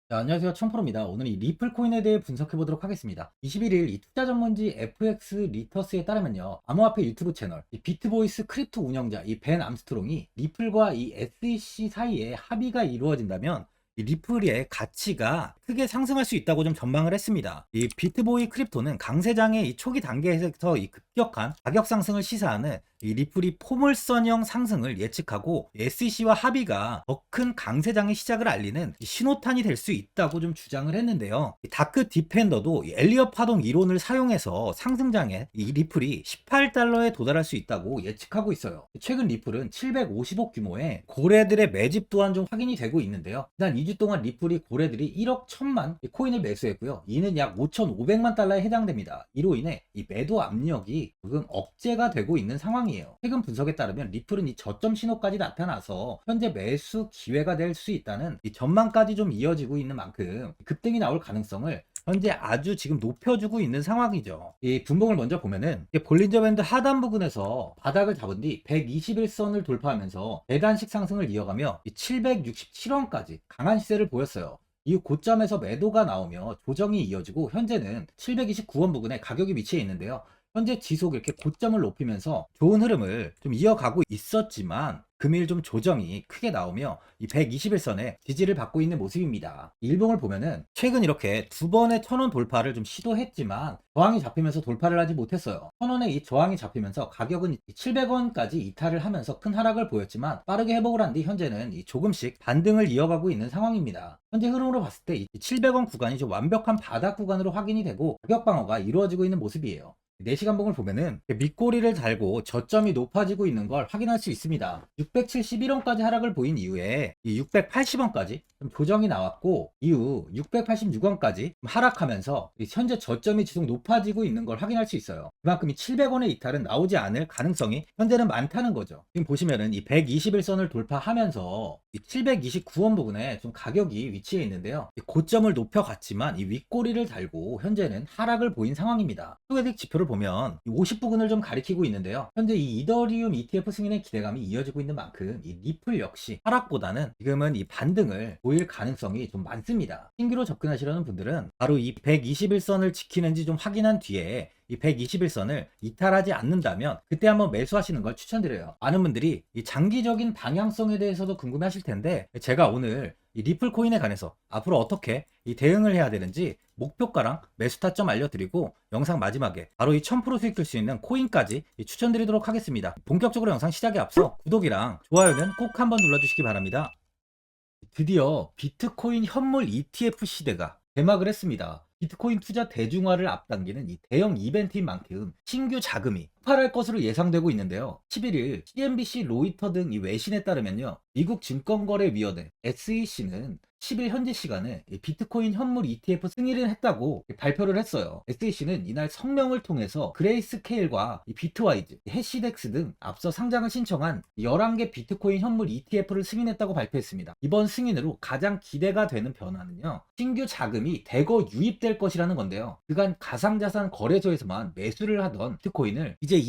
자, 안녕하세요. 청프로입니다. 오늘 이 리플 코인에 대해 분석해 보도록 하겠습니다. 21일 이 투자 전문지 FX 리터스에 따르면요. 암호화폐 유튜브 채널 이 비트보이스 크립토 운영자 이 벤 암스트롱이 리플과 이 SEC 사이에 합의가 이루어진다면 이 리플의 가치가 크게 상승할 수 있다고 좀 전망을 했습니다. 이 비트보이 크립토는 강세장의 이 초기 단계에서 이 급격한 가격 상승을 시사하는 이 리플이 포물선형 상승을 예측하고 SEC와 합의가 더 큰 강세장의 시작을 알리는 신호탄이 될 수 있다고 좀 주장을 했는데요. 다크 디펜더도 엘리엇 파동 이론을 사용해서 상승장에 이 리플이 18달러에 도달할 수 있다고 예측하고 있어요. 최근 리플은 750억 규모의 고래들의 매집 또한 좀 확인이 되고 있는데요. 지난 2주 동안 리플이 고래들이 1억 1000만 코인을 매수했고요. 이는 약 5,500만 달러에 해당됩니다. 이로 인해 이 매도 압력이 조금 억제가 되고 있는 상황이에요. 최근 분석에 따르면 리플은 이 저점 신호까지 나타나서 현재 매수 기회가 될 수 있다는 이 전망까지 좀 이어지고 있는 만큼 급등이 나올 가능성을 현재 아주 지금 높여주고 있는 상황이죠. 이 분봉을 먼저 보면은 볼린저 밴드 하단 부근에서 바닥을 잡은 뒤 121선을 돌파하면서 계단식 상승을 이어가며 767원까지 강한 시세를 보였어요. 이후 고점에서 매도가 나오며 조정이 이어지고 현재는 729원 부근에 가격이 위치해 있는데요. 현재 지속 이렇게 고점을 높이면서 좋은 흐름을 좀 이어가고 있었지만 금일 좀 조정이 크게 나오며 이 121선에 지지를 받고 있는 모습입니다. 일봉을 보면은 최근 이렇게 두 번의 1000원 돌파를 좀 시도했지만 저항이 잡히면서 돌파를 하지 못했어요. 1000원의 이 저항이 잡히면서 가격은 700원까지 이탈을 하면서 큰 하락을 보였지만 빠르게 회복을 한 뒤 현재는 조금씩 반등을 이어가고 있는 상황입니다. 현재 흐름으로 봤을 때 700원 구간이 좀 완벽한 바닥 구간으로 확인이 되고 가격 방어가 이루어지고 있는 모습이에요. 4시간 봉을 보면은 밑꼬리를 달고 저점이 높아지고 있는 걸 확인할 수 있습니다. 671원까지 하락을 보인 이후에 이 680원까지 좀 조정이 나왔고 이후 686원까지 하락하면서 현재 저점이 지속 높아지고 있는 걸 확인할 수 있어요. 그만큼 이 700원의 이탈은 나오지 않을 가능성이 현재는 많다는 거죠. 지금 보시면은 이 121선을 돌파하면서 이 729원 부근에 좀 가격이 위치해 있는데요. 이 고점을 높여갔지만 이 윗꼬리를 달고 현재는 하락을 보인 상황입니다. 소개직 지표를 보면 50부근을 좀 가리키고 있는데요. 현재 이 이더리움 ETF 승인의 기대감이 이어지고 있는 만큼 이 리플 역시 하락보다는 지금은 이 반등을 보일 가능성이 좀 많습니다. 신규로 접근하시려는 분들은 바로 이 121선을 지키는지 좀 확인한 뒤에 이 121선을 이탈하지 않는다면 그때 한번 매수하시는 걸 추천드려요. 많은 분들이 이 장기적인 방향성에 대해서도 궁금해 하실 텐데 제가 오늘 이 리플 코인에 관해서 앞으로 어떻게 이 대응을 해야 되는지 목표가랑 매수 타점 알려드리고 영상 마지막에 바로 이 1000% 수익 들 수 있는 코인까지 추천드리도록 하겠습니다. 본격적으로 영상 시작에 앞서 구독이랑 좋아요는 꼭 한번 눌러주시기 바랍니다. 드디어 비트코인 현물 ETF 시대가 개막을 했습니다. 비트코인 투자 대중화를 앞당기는 이 대형 이벤트인 만큼 신규 자금이 폭발할 것으로 예상되고 있는데요. 11일 CNBC, 로이터 등 이 외신에 따르면요. 미국 증권거래위원회 SEC는 10일 현지 시간에 비트코인 현물 ETF 승인을 했다고 발표를 했어요. SEC는 이날 성명을 통해서 그레이스케일과 비트와이즈, 해시덱스 등 앞서 상장을 신청한 11개 비트코인 현물 ETF를 승인했다고 발표했습니다. 이번 승인으로 가장 기대가 되는 변화는요. 신규 자금이 대거 유입될 것이라는 건데요. 그간 가상자산 거래소에서만 매수를 하던 비트코인을 이제 이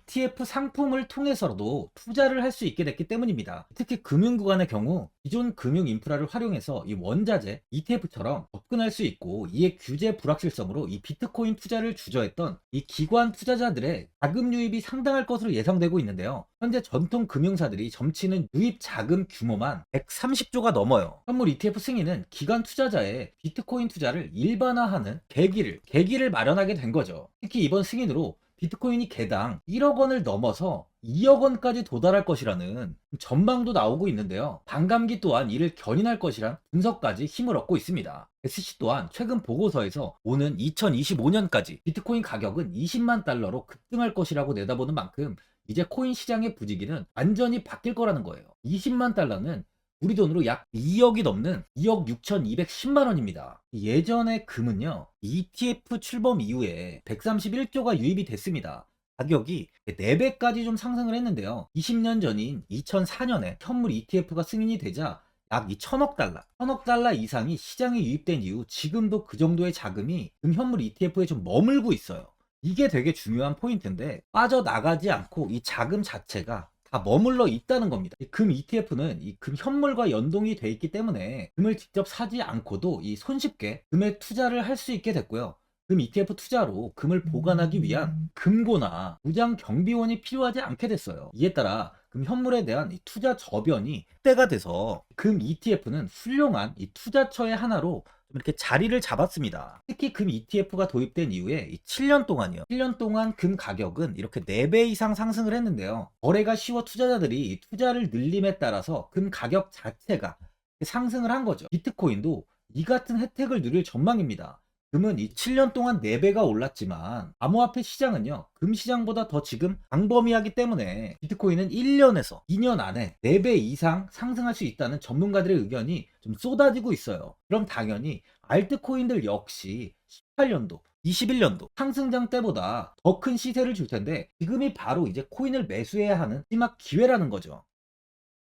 ETF 상품을 통해서도 투자를 할 수 있게 됐기 때문입니다. 특히 금융구간의 경우 기존 금융 인프라를 활용해서 이 원자재 ETF처럼 접근할 수 있고 이에 규제 불확실성으로 이 비트코인 투자를 주저했던 이 기관 투자자들의 자금 유입이 상당할 것으로 예상되고 있는데요. 현재 전통 금융사들이 점치는 유입 자금 규모만 130조가 넘어요. 현물 ETF 승인은 기관 투자자의 비트코인 투자를 일반화하는 계기를 마련하게 된 거죠. 특히 이번 승인으로 비트코인이 개당 1억 원을 넘어서 2억 원까지 도달할 것이라는 전망도 나오고 있는데요. 반감기 또한 이를 견인할 것이란 분석까지 힘을 얻고 있습니다. SC 또한 최근 보고서에서 오는 2025년까지 비트코인 가격은 20만 달러로 급등할 것이라고 내다보는 만큼 이제 코인 시장의 부지기는 완전히 바뀔 거라는 거예요. 20만 달러는 우리 돈으로 약 2억이 넘는 2억 6,210만 원입니다. 예전의 금은요, ETF 출범 이후에 131조가 유입이 됐습니다. 가격이 4배까지 좀 상승을 했는데요. 20년 전인 2004년에 현물 ETF가 승인이 되자 약 2천억 달러, 1천억 달러 이상이 시장에 유입된 이후 지금도 그 정도의 자금이 금현물 ETF에 좀 머물고 있어요. 이게 되게 중요한 포인트인데 빠져나가지 않고 이 자금 자체가 다 머물러 있다는 겁니다. 이 금 ETF는 이 금 현물과 연동이 돼 있기 때문에 금을 직접 사지 않고도 이 손쉽게 금에 투자를 할 수 있게 됐고요. 금 ETF 투자로 금을 보관하기 위한 금고나 무장 경비원이 필요하지 않게 됐어요. 이에 따라 금 현물에 대한 이 투자 저변이 확대가 돼서 금 ETF는 훌륭한 이 투자처의 하나로 좀 이렇게 자리를 잡았습니다. 특히 금 ETF가 도입된 이후에 이 7년 동안이요. 7년 동안 금 가격은 이렇게 4배 이상 상승을 했는데요. 거래가 쉬워 투자자들이 이 투자를 늘림에 따라서 금 가격 자체가 상승을 한 거죠. 비트코인도 이 같은 혜택을 누릴 전망입니다. 금은 이 7년 동안 4배가 올랐지만 암호화폐 시장은요, 금 시장보다 더 지금 광범위하기 때문에 비트코인은 1년에서 2년 안에 4배 이상 상승할 수 있다는 전문가들의 의견이 좀 쏟아지고 있어요. 그럼 당연히 알트코인들 역시 18년도 21년도 상승장 때보다 더 큰 시세를 줄 텐데, 지금이 바로 이제 코인을 매수해야 하는 마지막 기회라는 거죠.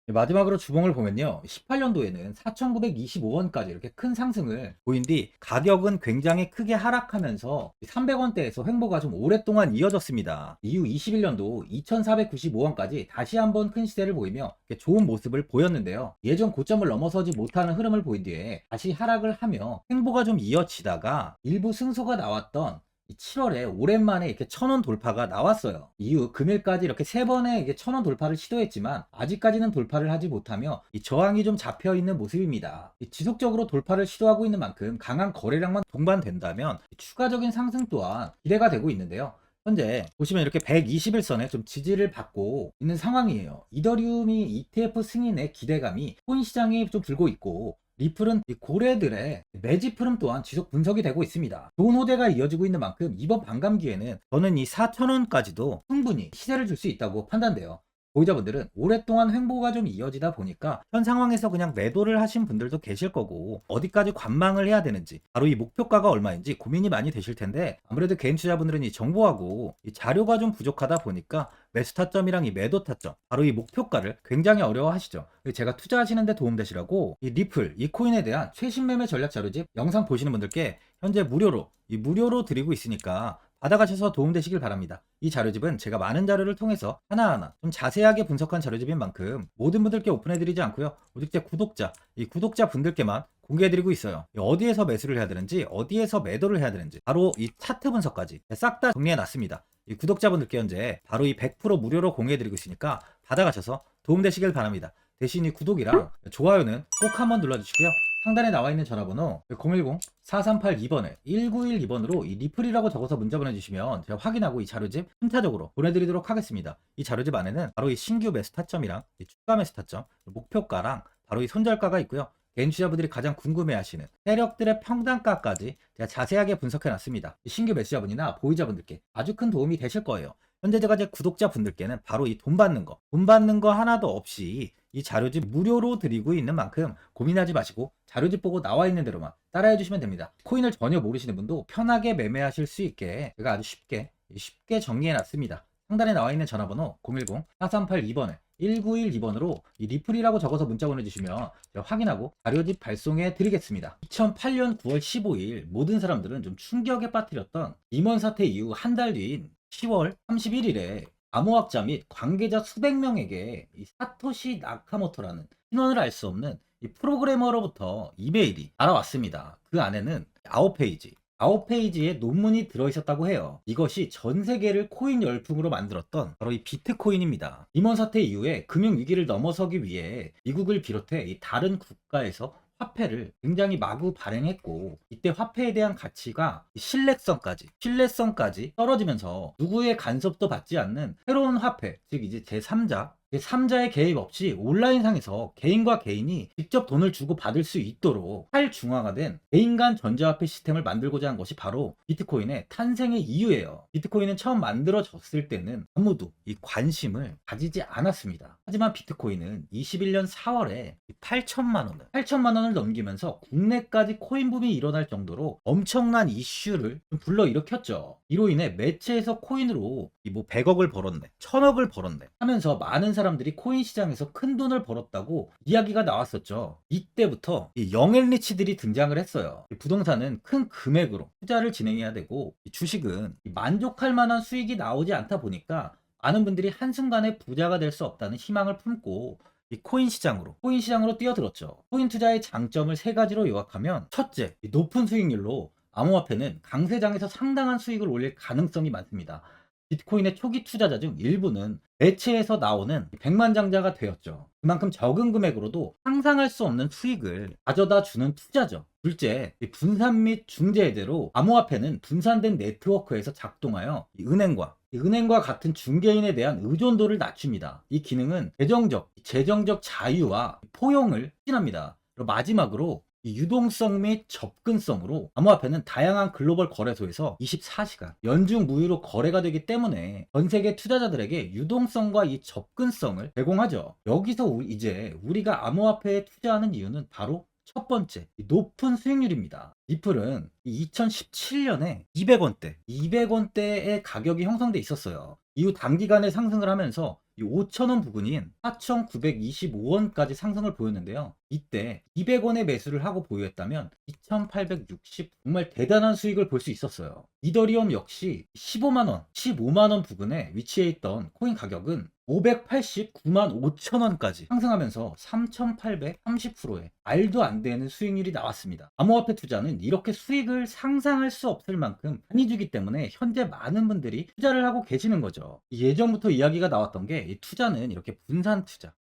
마지막으로 주봉을 보면요, 18년도에는 4,925원까지 이렇게 큰 상승을 보인 뒤 가격은 굉장히 크게 하락하면서 300원대에서 횡보가 좀 오랫동안 이어졌습니다. 이후 21년도 2,495원까지 다시 한번 큰 시세를 보이며 좋은 모습을 보였는데요, 예전 고점을 넘어서지 못하는 흐름을 보인 뒤에 다시 하락을 하며 횡보가 좀 이어지다가 일부 승소가 나왔던 7월에 오랜만에 이렇게 1,000원 돌파가 나왔어요. 이후 금일까지 이렇게 3번의 이게 1,000원 돌파를 시도했지만 아직까지는 돌파를 하지 못하며 이 저항이 좀 잡혀 있는 모습입니다. 지속적으로 돌파를 시도하고 있는 만큼 강한 거래량만 동반된다면 추가적인 상승 또한 기대가 되고 있는데요. 현재 보시면 이렇게 121선에 좀 지지를 받고 있는 상황이에요. 이더리움이 ETF 승인의 기대감이 코인 시장에 좀 들고 있고, 리플은 이 고래들의 매집 흐름 또한 지속 분석이 되고 있습니다. 좋은 호재가 이어지고 있는 만큼 이번 반감기에는 저는 이 4,000원까지도 충분히 시세를 줄 수 있다고 판단돼요. 보유자분들은 오랫동안 횡보가 좀 이어지다 보니까 현 상황에서 그냥 매도를 하신 분들도 계실 거고, 어디까지 관망을 해야 되는지, 바로 이 목표가가 얼마인지 고민이 많이 되실 텐데, 아무래도 개인 투자분들은 이 정보하고 이 자료가 좀 부족하다 보니까 매수 타점이랑 이 매도 타점, 바로 이 목표가를 굉장히 어려워하시죠. 제가 투자하시는데 도움되시라고 이 리플, 이 코인에 대한 최신 매매 전략 자료집 영상 보시는 분들께 현재 무료로 드리고 있으니까 받아가셔서 도움되시길 바랍니다. 이 자료집은 제가 많은 자료를 통해서 하나하나 좀 자세하게 분석한 자료집인 만큼 모든 분들께 오픈해드리지 않고요, 오직 제 이 구독자 분들께만 공개해드리고 있어요. 어디에서 매수를 해야 되는지, 어디에서 매도를 해야 되는지, 바로 이 차트 분석까지 싹 다 정리해놨습니다. 이 구독자분들께 현재 바로 이 100% 무료로 공개해드리고 있으니까 받아가셔서 도움되시길 바랍니다. 대신 이 구독이랑 좋아요는 꼭 한번 눌러주시고요. 상단에 나와 있는 전화번호 010-4382번에 1912번으로 이 리플이라고 적어서 문자 보내주시면 제가 확인하고 이 자료집 순차적으로 보내드리도록 하겠습니다. 이 자료집 안에는 바로 이 신규 매수 타점이랑 이 추가 매수 타점, 목표가랑 바로 이 손절가가 있고요. 개인 투자분들이 가장 궁금해하시는 세력들의 평단가까지 제가 자세하게 분석해놨습니다. 신규 매수자분이나 보유자분들께 아주 큰 도움이 되실 거예요. 현재 제가 제 구독자분들께는 바로 이 돈 받는 거 하나도 없이 이 자료집 무료로 드리고 있는 만큼 고민하지 마시고 자료집 보고 나와 있는 대로만 따라해 주시면 됩니다. 코인을 전혀 모르시는 분도 편하게 매매하실 수 있게 제가 아주 쉽게 정리해 놨습니다. 상단에 나와 있는 전화번호 010-4382번에 1912번으로 이 리플이라고 적어서 문자 보내주시면 제가 확인하고 자료집 발송해 드리겠습니다. 2008년 9월 15일 모든 사람들은 좀 충격에 빠뜨렸던 리먼 사태 이후 한 달 뒤인 10월 31일에 암호학자 및 관계자 수백 명에게 이 사토시 나카모토라는 신원을 알 수 없는 이 프로그래머로부터 이메일이 날아왔습니다. 그 안에는 9페이지의 논문이 들어있었다고 해요. 이것이 전 세계를 코인 열풍으로 만들었던 바로 이 비트코인입니다. 리먼 사태 이후에 금융위기를 넘어서기 위해 미국을 비롯해 이 다른 국가에서 화폐를 굉장히 마구 발행했고, 이때 화폐에 대한 가치가 신뢰성까지 떨어지면서 누구의 간섭도 받지 않는 새로운 화폐, 즉 이제 제3자의 개입 없이 온라인상에서 개인과 개인이 직접 돈을 주고 받을 수 있도록 탈중앙화된 개인 간 전자화폐 시스템을 만들고자 한 것이 바로 비트코인의 탄생의 이유예요. 비트코인은 처음 만들어졌을 때는 아무도 이 관심을 가지지 않았습니다. 하지만 비트코인은 21년 4월에 8천만 원을 넘기면서 국내까지 코인 붐이 일어날 정도로 엄청난 이슈를 불러일으켰죠. 이로 인해 매체에서 코인으로 100억을 벌었네, 1000억을 벌었네 하면서 많은 사람들이 코인 시장에서 큰 돈을 벌었다고 이야기가 나왔었죠. 이때부터 이 영앤리치들이 등장을 했어요. 부동산은 큰 금액으로 투자를 진행해야 되고, 주식은 만족할 만한 수익이 나오지 않다 보니까 많은 분들이 한순간에 부자가 될 수 없다는 희망을 품고 이 코인 시장으로 뛰어들었죠. 코인 투자의 장점을 세 가지로 요약하면, 첫째, 이 높은 수익률로 암호화폐는 강세장에서 상당한 수익을 올릴 가능성이 많습니다. 비트코인의 초기 투자자 중 일부는 매체에서 나오는 백만장자가 되었죠. 그만큼 적은 금액으로도 상상할 수 없는 수익을 가져다 주는 투자죠. 둘째, 이 분산 및 중재제로 암호화폐는 분산된 네트워크에서 작동하여 이 은행과 같은 중개인에 대한 의존도를 낮춥니다. 이 기능은 재정적 자유와 포용을 추진합니다. 그리고 마지막으로 이 유동성 및 접근성으로 암호화폐는 다양한 글로벌 거래소에서 24시간 연중 무휴로 거래가 되기 때문에 전 세계 투자자들에게 유동성과 이 접근성을 제공하죠. 여기서 이제 우리가 암호화폐에 투자하는 이유는 바로 첫 번째, 이 높은 수익률입니다. 리플은 2017년에 200원대의 가격이 형성돼 있었어요. 이후 단기간에 상승을 하면서 이 5,000원 부근인 4,925원까지 상승을 보였는데요. 이때 200원에 매수를 하고 보유했다면 2,860, 정말 대단한 수익을 볼 수 있었어요. 이더리움 역시 15만원 부근에 위치해 있던 코인 가격은 589만 5천원까지 상승하면서 3,830%의 말도 안 되는 수익률이 나왔습니다. 암호화폐 투자는 이렇게 수익을 상상할 수 없을 만큼 많이 주기 때문에 현재 많은 분들이 투자를 하고 계시는 거죠. 예전부터 이야기가 나왔던 게 이 투자는 이렇게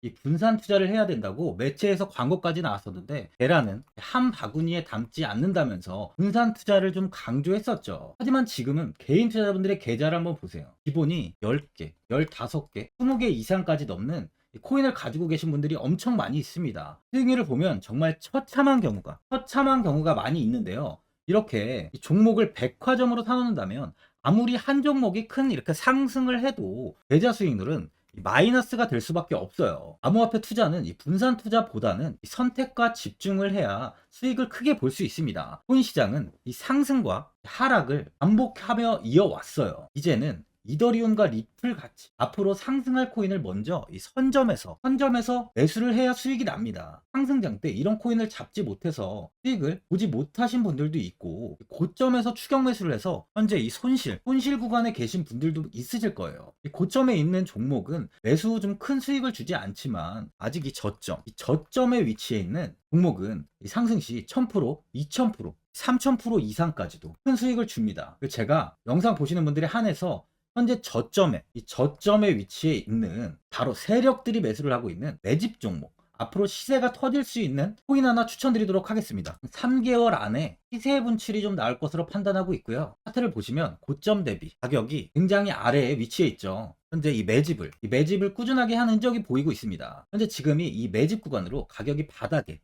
이 분산 투자를 해야 된다고 매체에서 광고까지 나왔었는데, 테라는 한 바구니에 담지 않는다면서 분산 투자를 좀 강조했었죠. 하지만 지금은 개인 투자자분들의 계좌를 한번 보세요. 기본이 10개, 15개, 20개 이상까지 넘는 코인을 가지고 계신 분들이 엄청 많이 있습니다. 수익률을 보면 정말 처참한 경우가 많이 있는데요. 이렇게 종목을 백화점으로 사놓는다면 아무리 한 종목이 큰 이렇게 상승을 해도 계좌 수익률은 마이너스가 될 수밖에 없어요. 암호화폐 투자는 이 분산 투자보다는 이 선택과 집중을 해야 수익을 크게 볼 수 있습니다. 코인 시장은 이 상승과 하락을 반복하며 이어왔어요. 이제는 이더리움과 리플 같이 앞으로 상승할 코인을 먼저 이 선점에서 매수를 해야 수익이 납니다. 상승장 때 이런 코인을 잡지 못해서 수익을 보지 못하신 분들도 있고, 고점에서 추격 매수를 해서 현재 이 손실 구간에 계신 분들도 있으실 거예요. 이 고점에 있는 종목은 매수 후 좀 큰 수익을 주지 않지만, 아직 이 저점에 위치해 있는 종목은 이 상승 시 1000%, 2000%, 3000% 이상까지도 큰 수익을 줍니다. 제가 영상 보시는 분들에 한해서 현재 저점에 위치해 있는 바로 세력들이 매수를 하고 있는 매집 종목, 앞으로 시세가 터질 수 있는 코인 하나 추천드리도록 하겠습니다. 3개월 안에 시세 분출이 좀 나올 것으로 판단하고 있고요. 차트를 보시면 고점 대비 가격이 굉장히 아래에 위치해 있죠. 현재 이 매집을 꾸준하게 한 흔적이 보이고 있습니다. 현재 지금이 이 매집 구간으로 가격이 바닥에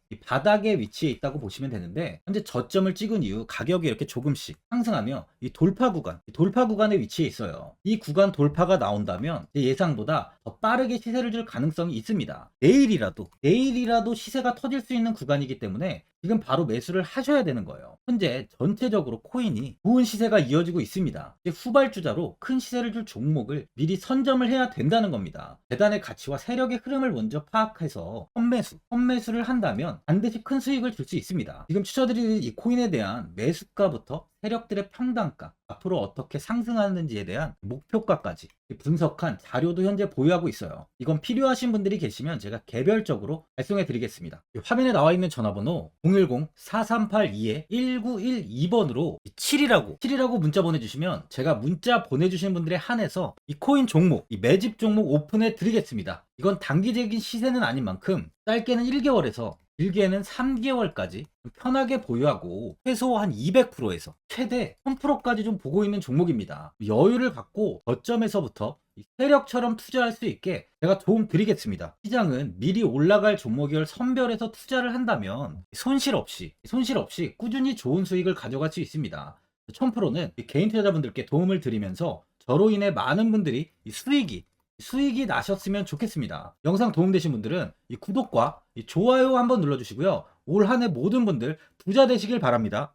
위치해 있다고 보시면 되는데, 현재 저점을 찍은 이후 가격이 이렇게 조금씩 상승하며 이 돌파 구간에 위치해 있어요. 이 구간 돌파가 나온다면 제 예상보다 더 빠르게 시세를 줄 가능성이 있습니다. 내일이라도 시세가 터질 수 있는 구간이기 때문에 지금 바로 매수를 하셔야 되는 거예요. 현재 전체적으로 코인이 좋은 시세가 이어지고 있습니다. 이제 후발주자로 큰 시세를 줄 종목을 미리 선점을 해야 된다는 겁니다. 재단의 가치와 세력의 흐름을 먼저 파악해서 선매수를 한다면 반드시 큰 수익을 줄 수 있습니다. 지금 추천드리는 이 코인에 대한 매수가부터 세력들의 평단가, 앞으로 어떻게 상승하는지에 대한 목표가까지 분석한 자료도 현재 보유하고 있어요. 이건 필요하신 분들이 계시면 제가 개별적으로 발송해 드리겠습니다. 화면에 나와 있는 전화번호 010-4382-1912번으로 7이라고 문자 보내주시면 제가 문자 보내주신 분들에 한해서 이 코인 종목, 이 매집 종목 오픈해 드리겠습니다. 이건 단기적인 시세는 아닌 만큼 짧게는 1개월에서 길게는 3개월까지 편하게 보유하고 최소 한 200%에서 최대 1000%까지 좀 보고 있는 종목입니다. 여유를 갖고 저점에서부터 세력처럼 투자할 수 있게 제가 도움 드리겠습니다. 시장은 미리 올라갈 종목을 선별해서 투자를 한다면 손실 없이 꾸준히 좋은 수익을 가져갈 수 있습니다. 1000%는 개인 투자자분들께 도움을 드리면서 저로 인해 많은 분들이 수익이 나셨으면 좋겠습니다. 영상 도움되신 분들은 이 구독과 이 좋아요 한번 눌러주시고요. 올 한 해 모든 분들 부자 되시길 바랍니다.